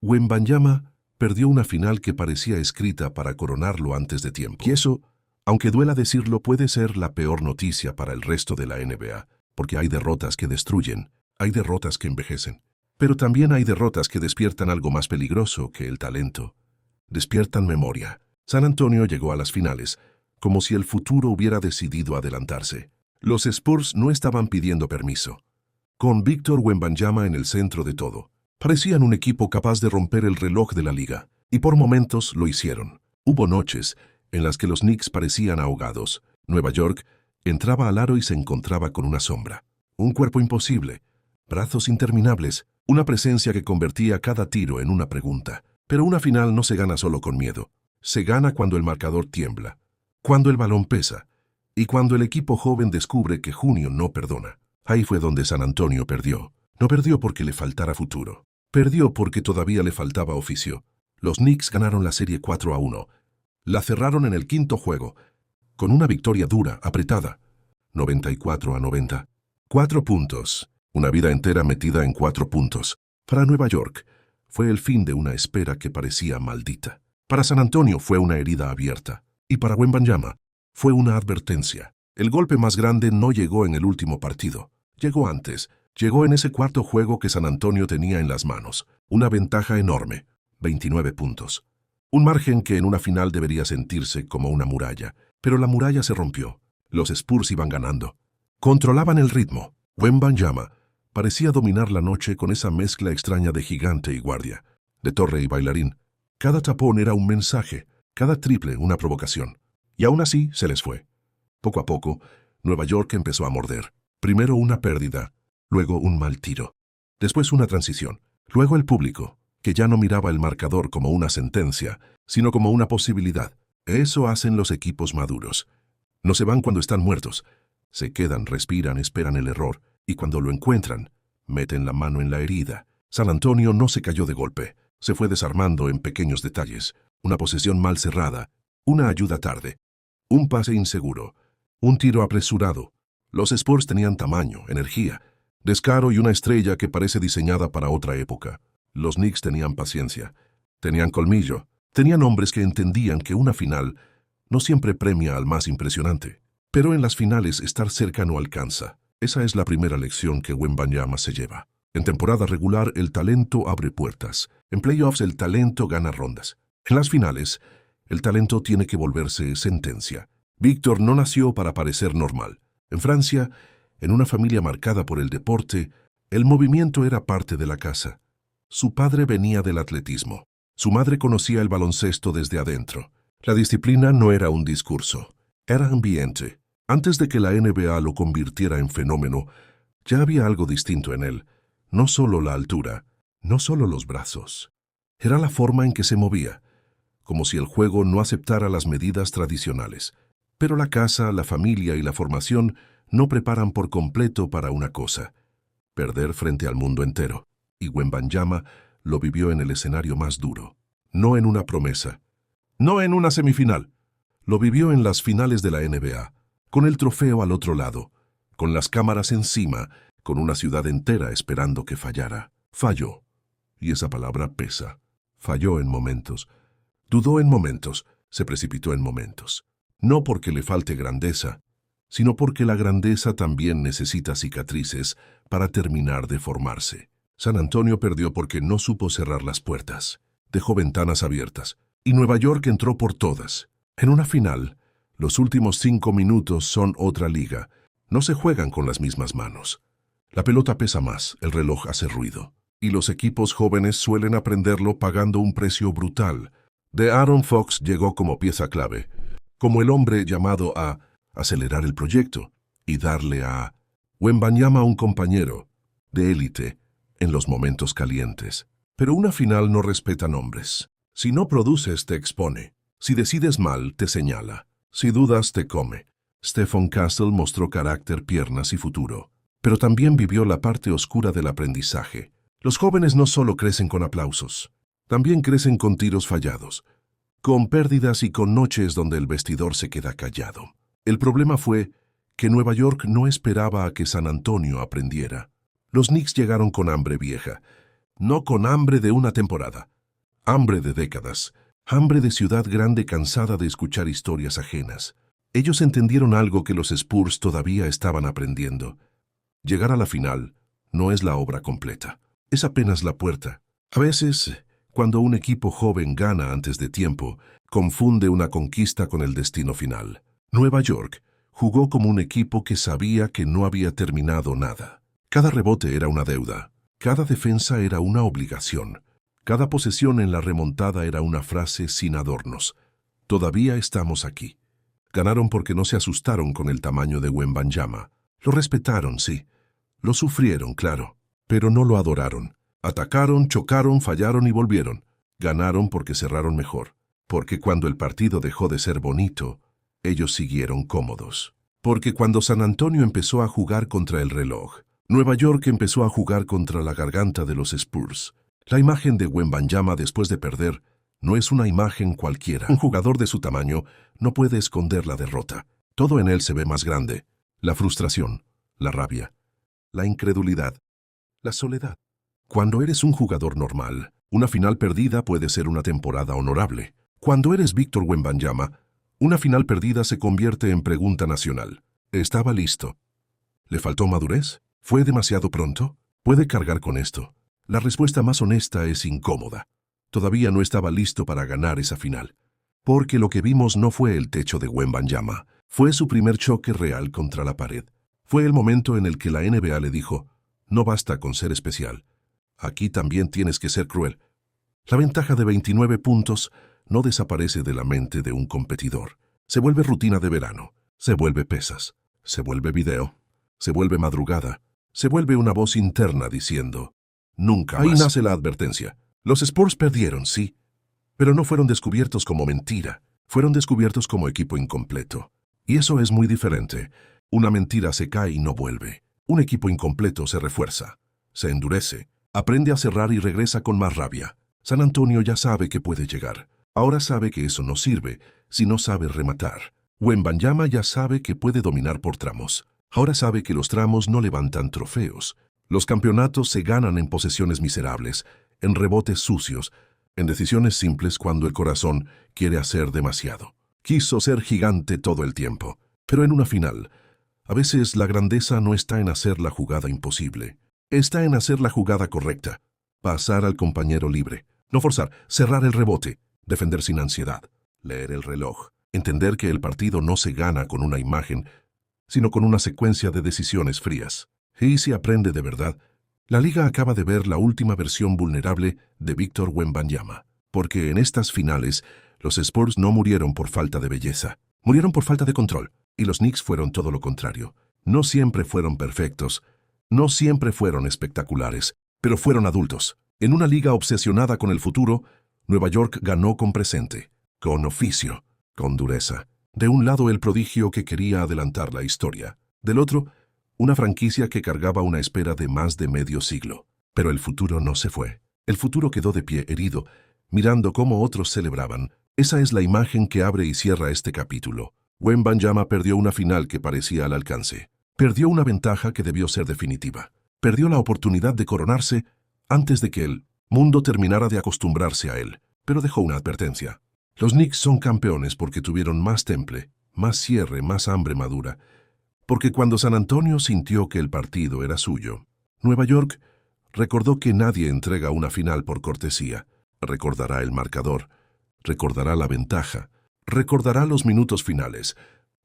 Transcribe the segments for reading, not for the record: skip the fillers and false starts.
Wembanyama perdió una final que parecía escrita para coronarlo antes de tiempo. Y eso, aunque duela decirlo, puede ser la peor noticia para el resto de la NBA, porque hay derrotas que destruyen, hay derrotas que envejecen. Pero también hay derrotas que despiertan algo más peligroso que el talento. Despiertan memoria. San Antonio llegó a las finales, como si el futuro hubiera decidido adelantarse. Los Spurs no estaban pidiendo permiso. Con Victor Wembanyama en el centro de todo, parecían un equipo capaz de romper el reloj de la liga, y por momentos lo hicieron. Hubo noches en las que los Knicks parecían ahogados. Nueva York entraba al aro y se encontraba con una sombra. Un cuerpo imposible, brazos interminables, una presencia que convertía cada tiro en una pregunta. Pero una final no se gana solo con miedo. Se gana cuando el marcador tiembla, cuando el balón pesa, y cuando el equipo joven descubre que junio no perdona. Ahí fue donde San Antonio perdió. No perdió porque le faltara futuro. Perdió porque todavía le faltaba oficio. Los Knicks ganaron la serie 4-1. La cerraron en el quinto juego, con una victoria dura, apretada. 94-90. 4 puntos. Una vida entera metida en 4 puntos. Para Nueva York, fue el fin de una espera que parecía maldita. Para San Antonio fue una herida abierta. Y para Wembanyama fue una advertencia. El golpe más grande no llegó en el último partido. Llegó antes. Llegó en ese cuarto juego que San Antonio tenía en las manos. Una ventaja enorme. 29 puntos. Un margen que en una final debería sentirse como una muralla. Pero la muralla se rompió. Los Spurs iban ganando. Controlaban el ritmo. Wembanyama parecía dominar la noche con esa mezcla extraña de gigante y guardia, de torre y bailarín. Cada tapón era un mensaje, cada triple una provocación. Y aún así se les fue. Poco a poco, Nueva York empezó a morder. Primero una pérdida, luego un mal tiro. Después una transición. Luego el público, que ya no miraba el marcador como una sentencia, sino como una posibilidad. Eso hacen los equipos maduros. No se van cuando están muertos. Se quedan, respiran, esperan el error. Y cuando lo encuentran, meten la mano en la herida. San Antonio no se cayó de golpe. Se fue desarmando en pequeños detalles. Una posesión mal cerrada, una ayuda tarde, un pase inseguro, un tiro apresurado. Los Spurs tenían tamaño, energía, descaro y una estrella que parece diseñada para otra época. Los Knicks tenían paciencia, tenían colmillo, tenían hombres que entendían que una final no siempre premia al más impresionante. Pero en las finales estar cerca no alcanza. Esa es la primera lección que Wembanyama se lleva. En temporada regular el talento abre puertas. En playoffs el talento gana rondas. En las finales, el talento tiene que volverse sentencia. Víctor no nació para parecer normal. En Francia, en una familia marcada por el deporte, el movimiento era parte de la casa. Su padre venía del atletismo. Su madre conocía el baloncesto desde adentro. La disciplina no era un discurso, era ambiente. Antes de que la NBA lo convirtiera en fenómeno, ya había algo distinto en él. No solo la altura, no solo los brazos. Era la forma en que se movía, como si el juego no aceptara las medidas tradicionales. Pero la casa, la familia y la formación no preparan por completo para una cosa: perder frente al mundo entero. Y Wembanyama lo vivió en el escenario más duro. No en una promesa, no en una semifinal. Lo vivió en las finales de la NBA. Con el trofeo al otro lado, con las cámaras encima, con una ciudad entera esperando que fallara. Falló. Y esa palabra pesa. Falló en momentos. Dudó en momentos. Se precipitó en momentos. No porque le falte grandeza, sino porque la grandeza también necesita cicatrices para terminar de formarse. San Antonio perdió porque no supo cerrar las puertas. Dejó ventanas abiertas. Y Nueva York entró por todas. En una final, los últimos 5 minutos son otra liga. No se juegan con las mismas manos. La pelota pesa más, el reloj hace ruido. Y los equipos jóvenes suelen aprenderlo pagando un precio brutal. De'Aaron Fox llegó como pieza clave, como el hombre llamado a acelerar el proyecto y darle a Wembanyama un compañero de élite en los momentos calientes. Pero una final no respeta nombres. Si no produces, te expone. Si decides mal, te señala. Si dudas, te come. Stephon Castle mostró carácter, piernas y futuro. Pero también vivió la parte oscura del aprendizaje. Los jóvenes no solo crecen con aplausos, también crecen con tiros fallados, con pérdidas y con noches donde el vestidor se queda callado. El problema fue que Nueva York no esperaba a que San Antonio aprendiera. Los Knicks llegaron con hambre vieja, no con hambre de una temporada, hambre de décadas, hambre de ciudad grande cansada de escuchar historias ajenas. Ellos entendieron algo que los Spurs todavía estaban aprendiendo. Llegar a la final no es la obra completa, es apenas la puerta. A veces, cuando un equipo joven gana antes de tiempo, confunde una conquista con el destino final. Nueva York jugó como un equipo que sabía que no había terminado nada. Cada rebote era una deuda, cada defensa era una obligación, cada posesión en la remontada era una frase sin adornos. Todavía estamos aquí. Ganaron porque no se asustaron con el tamaño de Wembanyama. Lo respetaron, sí. Lo sufrieron, claro, pero no lo adoraron. Atacaron, chocaron, fallaron y volvieron. Ganaron porque cerraron mejor. Porque cuando el partido dejó de ser bonito, ellos siguieron cómodos. Porque cuando San Antonio empezó a jugar contra el reloj, Nueva York empezó a jugar contra la garganta de los Spurs. La imagen de Wembanyama después de perder no es una imagen cualquiera. Un jugador de su tamaño no puede esconder la derrota. Todo en él se ve más grande. La frustración, la rabia, la incredulidad, la soledad. Cuando eres un jugador normal, una final perdida puede ser una temporada honorable. Cuando eres Víctor Wembanyama, una final perdida se convierte en pregunta nacional. ¿Estaba listo? ¿Le faltó madurez? ¿Fue demasiado pronto? ¿Puede cargar con esto? La respuesta más honesta es incómoda. Todavía no estaba listo para ganar esa final. Porque lo que vimos no fue el techo de Wembanyama, fue su primer choque real contra la pared. Fue el momento en el que la NBA le dijo, no basta con ser especial. Aquí también tienes que ser cruel. La ventaja de 29 puntos no desaparece de la mente de un competidor. Se vuelve rutina de verano, se vuelve pesas, se vuelve video, se vuelve madrugada, se vuelve una voz interna diciendo, nunca más. Ahí nace la advertencia. Los Spurs perdieron, sí, pero no fueron descubiertos como mentira, fueron descubiertos como equipo incompleto. Y eso es muy diferente. Una mentira se cae y no vuelve. Un equipo incompleto se refuerza, se endurece, aprende a cerrar y regresa con más rabia. San Antonio ya sabe que puede llegar. Ahora sabe que eso no sirve si no sabe rematar. Wembanyama ya sabe que puede dominar por tramos. Ahora sabe que los tramos no levantan trofeos. Los campeonatos se ganan en posesiones miserables, en rebotes sucios, en decisiones simples cuando el corazón quiere hacer demasiado. Quiso ser gigante todo el tiempo, pero en una final, a veces la grandeza no está en hacer la jugada imposible, está en hacer la jugada correcta, pasar al compañero libre, no forzar, cerrar el rebote, defender sin ansiedad, leer el reloj, entender que el partido no se gana con una imagen, sino con una secuencia de decisiones frías. Y si aprende de verdad, la liga acaba de ver la última versión vulnerable de Víctor Wembanyama, porque en estas finales los Spurs no murieron por falta de belleza, murieron por falta de control, y los Knicks fueron todo lo contrario. No siempre fueron perfectos, no siempre fueron espectaculares, pero fueron adultos. En una liga obsesionada con el futuro, Nueva York ganó con presente, con oficio, con dureza. De un lado el prodigio que quería adelantar la historia, del otro, una franquicia que cargaba una espera de más de medio siglo. Pero el futuro no se fue. El futuro quedó de pie herido, mirando cómo otros celebraban. Esa es la imagen que abre y cierra este capítulo. Wembanyama perdió una final que parecía al alcance. Perdió una ventaja que debió ser definitiva. Perdió la oportunidad de coronarse antes de que el mundo terminara de acostumbrarse a él. Pero dejó una advertencia. Los Knicks son campeones porque tuvieron más temple, más cierre, más hambre madura. Porque cuando San Antonio sintió que el partido era suyo, Nueva York recordó que nadie entrega una final por cortesía. Recordará el marcador, recordará la ventaja, recordará los minutos finales,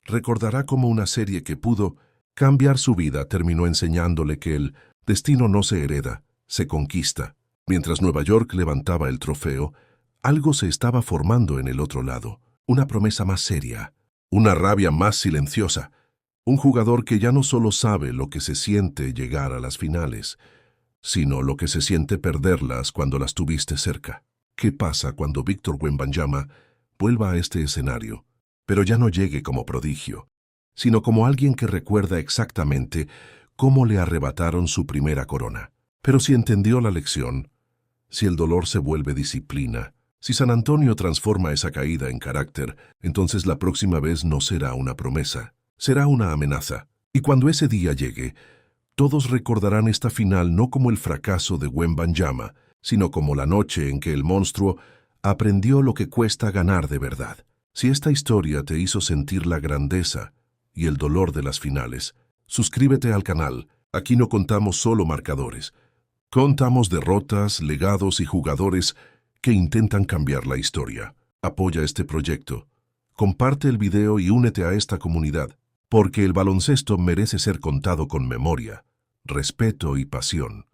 recordará cómo una serie que pudo cambiar su vida terminó enseñándole que el destino no se hereda, se conquista. Mientras Nueva York levantaba el trofeo, algo se estaba formando en el otro lado, una promesa más seria, una rabia más silenciosa. Un jugador que ya no solo sabe lo que se siente llegar a las finales, sino lo que se siente perderlas cuando las tuviste cerca. ¿Qué pasa cuando Víctor Wembanyama vuelva a este escenario, pero ya no llegue como prodigio, sino como alguien que recuerda exactamente cómo le arrebataron su primera corona? Pero si entendió la lección, si el dolor se vuelve disciplina, si San Antonio transforma esa caída en carácter, entonces la próxima vez no será una promesa. Será una amenaza, y cuando ese día llegue, todos recordarán esta final no como el fracaso de Wembanyama, sino como la noche en que el monstruo aprendió lo que cuesta ganar de verdad. Si esta historia te hizo sentir la grandeza y el dolor de las finales, suscríbete al canal. Aquí no contamos solo marcadores. Contamos derrotas, legados y jugadores que intentan cambiar la historia. Apoya este proyecto. Comparte el video y únete a esta comunidad, porque el baloncesto merece ser contado con memoria, respeto y pasión.